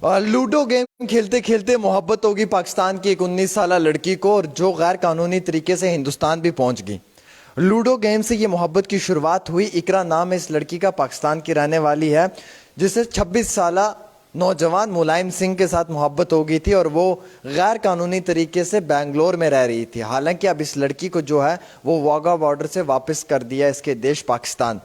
Ludo game खेलते खेलते मोहब्बत होगी पाकिस्तान की एक 19 साल लड़की को, और जो गैर कानूनी तरीके से हिंदुस्तान भी पहुंच गई। लूडो गेम से ये मोहब्बत की शुरुआत हुई। इकरा नाम है इस लड़की का, पाकिस्तान की रहने वाली है, जिसे 26 साल नौजवान मुलायम सिंह के साथ मोहब्बत हो गई थी और वो गैर कानूनी तरीके से बेंगलोर में रह रही थी। हालांकि अब इस लड़की को जो है वो वाघा बॉर्डर से वापस कर दिया इसके देश पाकिस्तान।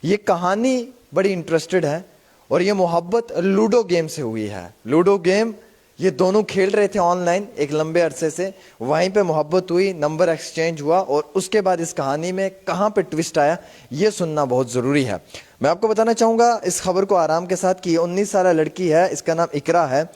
ये कहानी बड़ी इंटरेस्टेड है और ये मोहब्बत लूडो गेम से हुई है। लूडो गेम ये दोनों खेल रहे थे ऑनलाइन एक लंबे अरसे से, वहीं पे मोहब्बत हुई, नंबर एक्सचेंज हुआ और उसके बाद इस कहानी में कहाँ पे ट्विस्ट आया ये सुनना बहुत ज़रूरी है। मैं आपको बताना चाहूँगा इस खबर को आराम के साथ कि ये 19 साल लड़की है, इसका नाम इकरा है,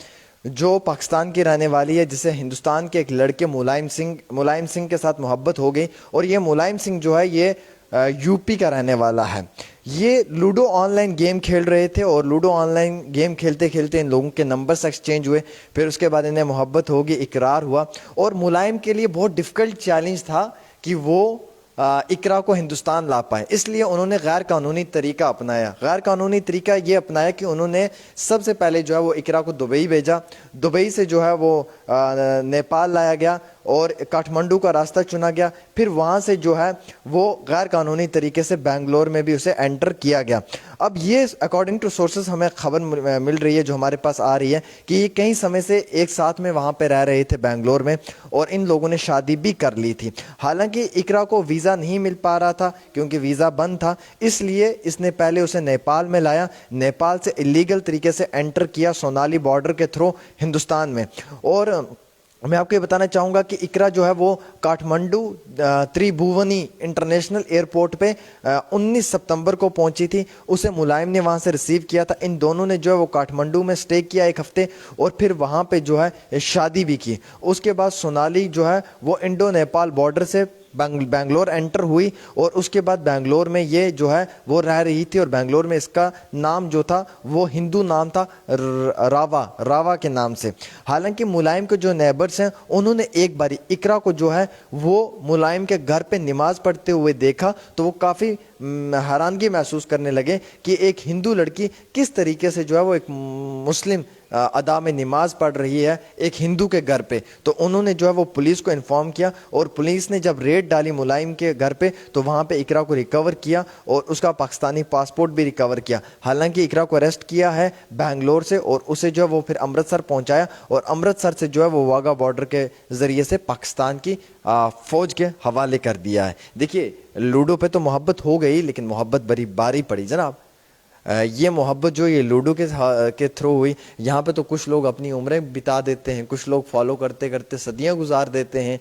जो पाकिस्तान की रहने वाली है, जिसे हिंदुस्तान के एक लड़के मुलायम सिंह के साथ मोहब्बत हो गई। और ये मुलायम सिंह जो है ये यूपी का रहने वाला है। ये लूडो ऑनलाइन गेम खेल रहे थे और लूडो ऑनलाइन गेम खेलते खेलते इन लोगों के नंबर्स एक्सचेंज हुए। फिर उसके बाद इन्हें मोहब्बत होगी, इकरार हुआ। और मुलायम के लिए बहुत डिफ़िकल्ट चैलेंज था कि वो इकरा को हिंदुस्तान ला पाए, इसलिए उन्होंने गैर कानूनी तरीका अपनाया। गैर कानूनी तरीका ये अपनाया कि उन्होंने सबसे पहले जो है वो इकरा को दुबई भेजा। दुबई से जो है वो नेपाल लाया गया और काठमांडू का रास्ता चुना गया। फिर वहाँ से जो है वो गैर कानूनी तरीके से बेंगलोर में भी उसे एंटर किया गया। अब ये अकॉर्डिंग टू सोर्सेस हमें खबर मिल रही है, जो हमारे पास आ रही है, कि ये कई समय से एक साथ में वहाँ पे रह रहे थे बेंगलोर में और इन लोगों ने शादी भी कर ली थी। हालांकि इकरा को वीज़ा नहीं मिल पा रहा था क्योंकि वीज़ा बंद था, इसलिए इसने पहले उसे नेपाल में लाया, नेपाल से इलीगल तरीके से एंटर किया सोनाली बॉर्डर के थ्रू हिंदुस्तान में। और मैं आपको ये बताना चाहूँगा कि इकरा जो है वो काठमांडू त्रिभुवनी इंटरनेशनल एयरपोर्ट पे 19 सितंबर को पहुंची थी। उसे मुलायम ने वहाँ से रिसीव किया था। इन दोनों ने जो है वो काठमांडू में स्टे किया एक हफ्ते और फिर वहाँ पे जो है शादी भी की। उसके बाद सोनाली जो है वो इंडो नेपाल बॉर्डर से बेंगलोर एंटर हुई और उसके बाद बेंगलोर में ये जो है वो रह रही थी। और बेंगलोर में इसका नाम जो था वो हिंदू नाम था, रावा के नाम से। हालांकि मुलायम के जो नेबर्स हैं उन्होंने एक बारी इकरा को जो है वो मुलायम के घर पे नमाज पढ़ते हुए देखा तो वो काफ़ी हैरानगी महसूस करने लगे कि एक हिंदू लड़की किस तरीके से जो है वो एक मुस्लिम अदा में नमाज पढ़ रही है एक हिंदू के घर पे। तो उन्होंने जो है वो पुलिस को इन्फॉर्म किया और पुलिस ने जब रेड डाली मुलायम के घर पे तो वहाँ पे इकरा को रिकवर किया और उसका पाकिस्तानी पासपोर्ट भी रिकवर किया। हालांकि इकरा को अरेस्ट किया है बेंगलोर से और उसे जो है वो फिर अमृतसर पहुँचाया और अमृतसर से जो है वो वाघा बॉर्डर के ज़रिए से पाकिस्तान की फ़ौज के हवाले कर दिया है। देखिए लूडो पे तो मोहब्बत हो गई लेकिन मोहब्बत बड़ी बारी पड़ी जनाब। ये मोहब्बत जो ये लूडो के थ्रू हुई, यहाँ पे तो कुछ लोग अपनी उम्रें बिता देते हैं, कुछ लोग फॉलो करते करते सदियाँ गुजार देते हैं,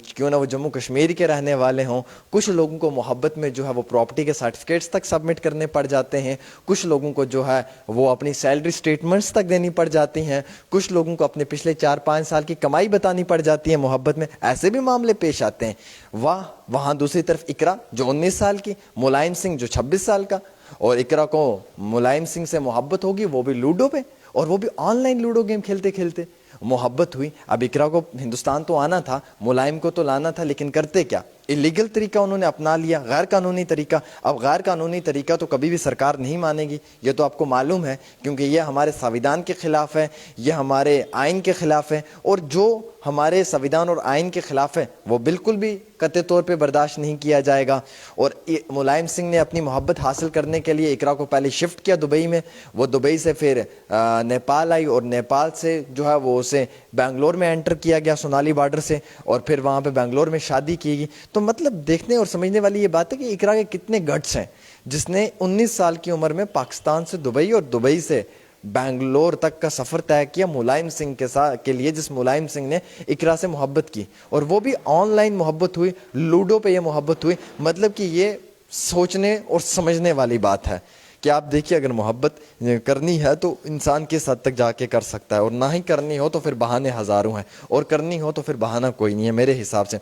क्यों ना वो जम्मू कश्मीर के रहने वाले हों। कुछ लोगों को मोहब्बत में जो है वो प्रॉपर्टी के सर्टिफिकेट्स तक सबमिट करने पड़ जाते हैं, कुछ लोगों को जो है वो अपनी सैलरी स्टेटमेंट्स तक देनी पड़ जाती हैं, कुछ लोगों को अपने पिछले 4-5 साल की कमाई बतानी पड़ जाती है मोहब्बत में। ऐसे भी मामले पेश आते हैं। वाह, वहाँ दूसरी तरफ इकरा जो 19 साल की, मुलायम सिंह जो 26 साल का, और इकरा को मुलायम सिंह से मोहब्बत होगी वो भी लूडो पे, और वो भी ऑनलाइन लूडो गेम खेलते खेलते मोहब्बत हुई। अब इकरा को हिंदुस्तान तो आना था, मुलायम को तो लाना था, लेकिन करते क्या, इलीगल तरीका उन्होंने अपना लिया, गैर कानूनी तरीका। अब गैर कानूनी तरीका तो कभी भी सरकार नहीं मानेगी, ये तो आपको मालूम है, क्योंकि ये हमारे संविधान के खिलाफ है, ये हमारे आइन के खिलाफ है, और जो हमारे संविधान और आइन के खिलाफ है वो बिल्कुल भी कतई तौर पे बर्दाश्त नहीं किया जाएगा। और मुलायम सिंह ने अपनी मोहब्बत हासिल करने के लिए इकरा को पहले शिफ्ट किया दुबई में, वो दुबई से फिर नेपाल आई और नेपाल से जो है वो उसे बेंगलोर में एंटर किया गया सोनाली बॉर्डर से, और फिर वहाँ पे बेंगलोर में शादी की गई। तो मतलब देखने और समझने वाली ये बात है कि इकरा के कितने गट्स हैं, जिसने 19 साल की उम्र में पाकिस्तान से दुबई और दुबई से बेंगलोर तक का सफ़र तय किया मुलायम सिंह के लिए, जिस मुलायम सिंह ने इकरा से मोहब्बत की, और वो भी ऑनलाइन मोहब्बत हुई, लूडो पे ये मोहब्बत हुई। मतलब कि ये सोचने और समझने वाली बात है कि आप देखिए अगर मोहब्बत करनी है तो इंसान किस हद तक जाके कर सकता है, और ना ही करनी हो तो फिर बहाने हज़ारों हैं, और करनी हो तो फिर बहाना कोई नहीं है मेरे हिसाब से।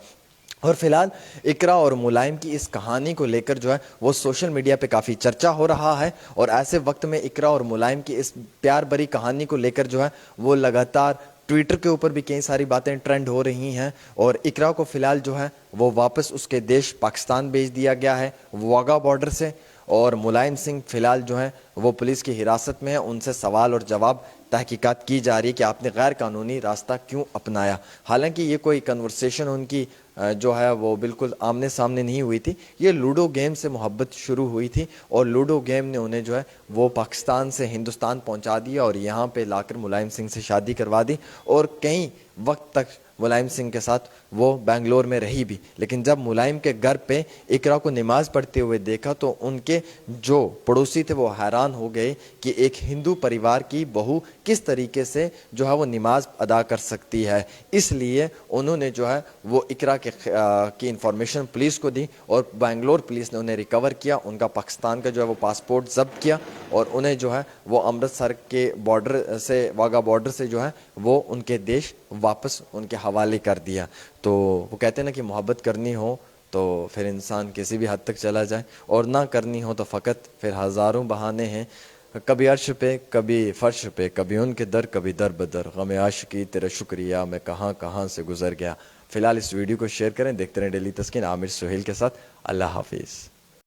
और फिलहाल इकरा और मुलायम की इस कहानी को लेकर जो है वो सोशल मीडिया पे काफ़ी चर्चा हो रहा है, और ऐसे वक्त में इकरा और मुलायम की इस प्यार भरी कहानी को लेकर जो है वो लगातार ट्विटर के ऊपर भी कई सारी बातें ट्रेंड हो रही हैं। और इकरा को फ़िलहाल जो है वो वापस उसके देश पाकिस्तान भेज दिया गया है वाघा बॉर्डर से, اور ملائم سنگھ فی الحال جو ہیں وہ پولیس کی حراست میں ہیں. ان سے سوال اور جواب تحقیقات کی جا رہی ہے کہ آپ نے غیر قانونی راستہ کیوں اپنایا. حالانکہ یہ کوئی کنورسیشن ان کی جو ہے وہ بالکل آمنے سامنے نہیں ہوئی تھی. یہ لوڈو گیم سے محبت شروع ہوئی تھی اور لوڈو گیم نے انہیں جو ہے وہ پاکستان سے ہندوستان پہنچا دیا اور یہاں پہ لا کر ملائم سنگھ سے شادی کروا دی اور کئی وقت تک ملائم سنگھ کے ساتھ وہ بنگلور میں رہی بھی. لیکن جب ملائم کے گھر پہ اقرا کو نماز پڑھتے ہوئے دیکھا تو ان کے جو پڑوسی تھے وہ حیران ہو گئے کہ ایک ہندو پریوار کی بہو کس طریقے سے جو ہے وہ نماز ادا کر سکتی ہے. اس لیے انہوں نے جو ہے وہ اقرا کی انفارمیشن پولیس کو دی اور بنگلور پولیس نے انہیں ریکور کیا. ان کا پاکستان کا جو ہے وہ پاسپورٹ ضبط کیا اور انہیں جو ہے وہ امرتسر کے بارڈر سے واگا بارڈر سے جو ہے وہ ان کے دیش واپس ان کے حوالے کر دیا. تو وہ کہتے ہیں نا کہ محبت کرنی ہو تو پھر انسان کسی بھی حد تک چلا جائے اور نہ کرنی ہو تو فقط پھر ہزاروں بہانے ہیں. کبھی عرش پہ کبھی فرش پہ کبھی ان کے در کبھی در بدر غم عاشقی تیرا شکریہ میں کہاں کہاں سے گزر گیا. فی الحال اس ویڈیو کو شیئر کریں. دیکھتے رہیں ڈیلی تسکین. عامر سہیل کے ساتھ. اللہ حافظ.